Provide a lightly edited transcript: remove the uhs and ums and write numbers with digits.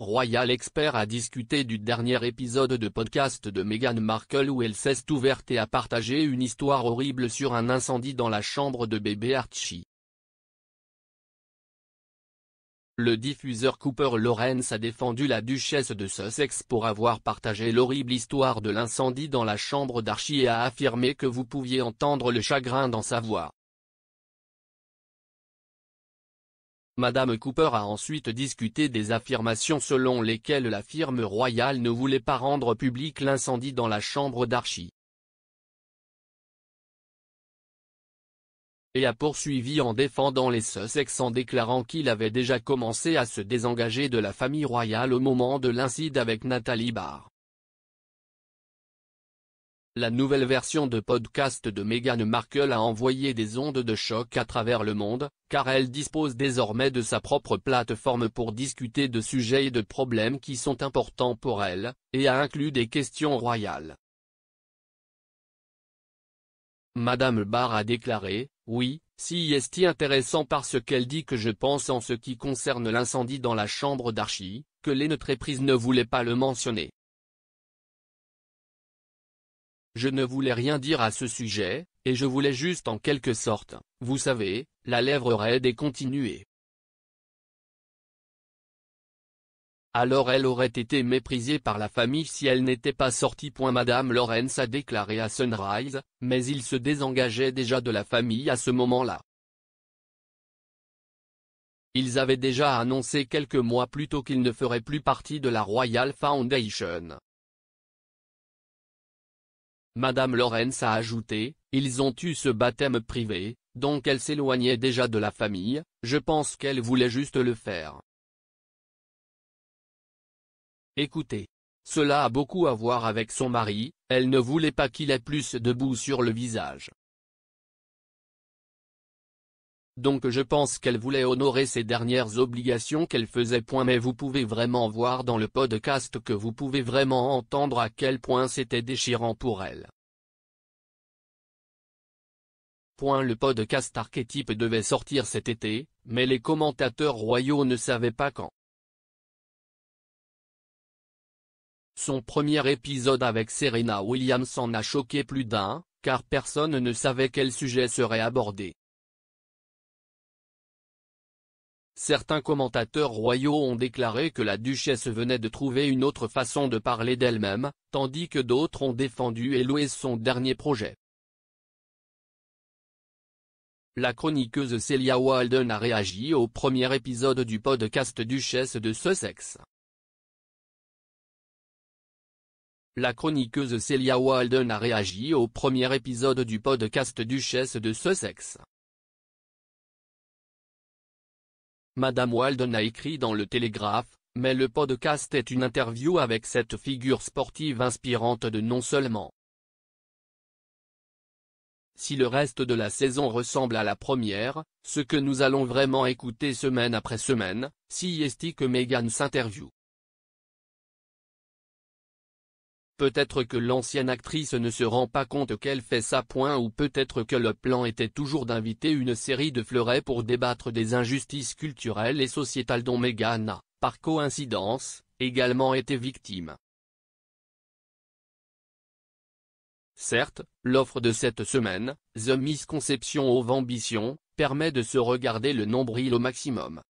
Royal Expert a discuté du dernier épisode de podcast de Meghan Markle où elle s'est ouverte et a partagé une histoire horrible sur un incendie dans la chambre de bébé Archie. Le diffuseur Cooper Lawrence a défendu la duchesse de Sussex pour avoir partagé l'horrible histoire de l'incendie dans la chambre d'Archie et a affirmé que vous pouviez entendre le chagrin dans sa voix. Madame Cooper a ensuite discuté des affirmations selon lesquelles la firme royale ne voulait pas rendre public l'incendie dans la chambre d'Archie. Et a poursuivi en défendant les Sussex en déclarant qu'il avait déjà commencé à se désengager de la famille royale au moment de l'incident avec Nathalie Barr. La nouvelle version de podcast de Meghan Markle a envoyé des ondes de choc à travers le monde, car elle dispose désormais de sa propre plateforme pour discuter de sujets et de problèmes qui sont importants pour elle, et a inclus des questions royales. Madame Barr a déclaré, « Oui, c'est intéressant parce qu'elle dit que je pense en ce qui concerne l'incendie dans la chambre d'Archie, que l'entreprise ne voulait pas le mentionner. Je ne voulais rien dire à ce sujet, et je voulais juste en quelque sorte, vous savez, la lèvre raide et continuer. Alors elle aurait été méprisée par la famille si elle n'était pas sortie. Madame Lawrence a déclaré à Sunrise, mais il se désengageait déjà de la famille à ce moment-là. Ils avaient déjà annoncé quelques mois plus tôt qu'ils ne feraient plus partie de la Royal Foundation. Madame Lawrence a ajouté, ils ont eu ce baptême privé, donc elle s'éloignait déjà de la famille, je pense qu'elle voulait juste le faire. Écoutez. Cela a beaucoup à voir avec son mari, elle ne voulait pas qu'il ait plus de boue sur le visage. Donc je pense qu'elle voulait honorer ses dernières obligations qu'elle faisait. Mais vous pouvez vraiment voir dans le podcast que vous pouvez vraiment entendre à quel point c'était déchirant pour elle. Le podcast archétype devait sortir cet été, mais les commentateurs royaux ne savaient pas quand. Son premier épisode avec Serena Williams en a choqué plus d'un, car personne ne savait quel sujet serait abordé. Certains commentateurs royaux ont déclaré que la duchesse venait de trouver une autre façon de parler d'elle-même, tandis que d'autres ont défendu et loué son dernier projet. La chroniqueuse Celia Walden a réagi au premier épisode du podcast Duchesse de Sussex. La chroniqueuse Celia Walden a réagi au premier épisode du podcast Duchesse de Sussex. Madame Walden a écrit dans le Télégraphe, mais le podcast est une interview avec cette figure sportive inspirante de non seulement. Si le reste de la saison ressemble à la première, ce que nous allons vraiment écouter semaine après semaine, c'est que Meghan s'interview. Peut-être que l'ancienne actrice ne se rend pas compte qu'elle fait ça. Ou peut-être que le plan était toujours d'inviter une série de fleurets pour débattre des injustices culturelles et sociétales dont Meghan a, par coïncidence, également été victime. Certes, l'offre de cette semaine, The Misconception of Ambition, permet de se regarder le nombril au maximum.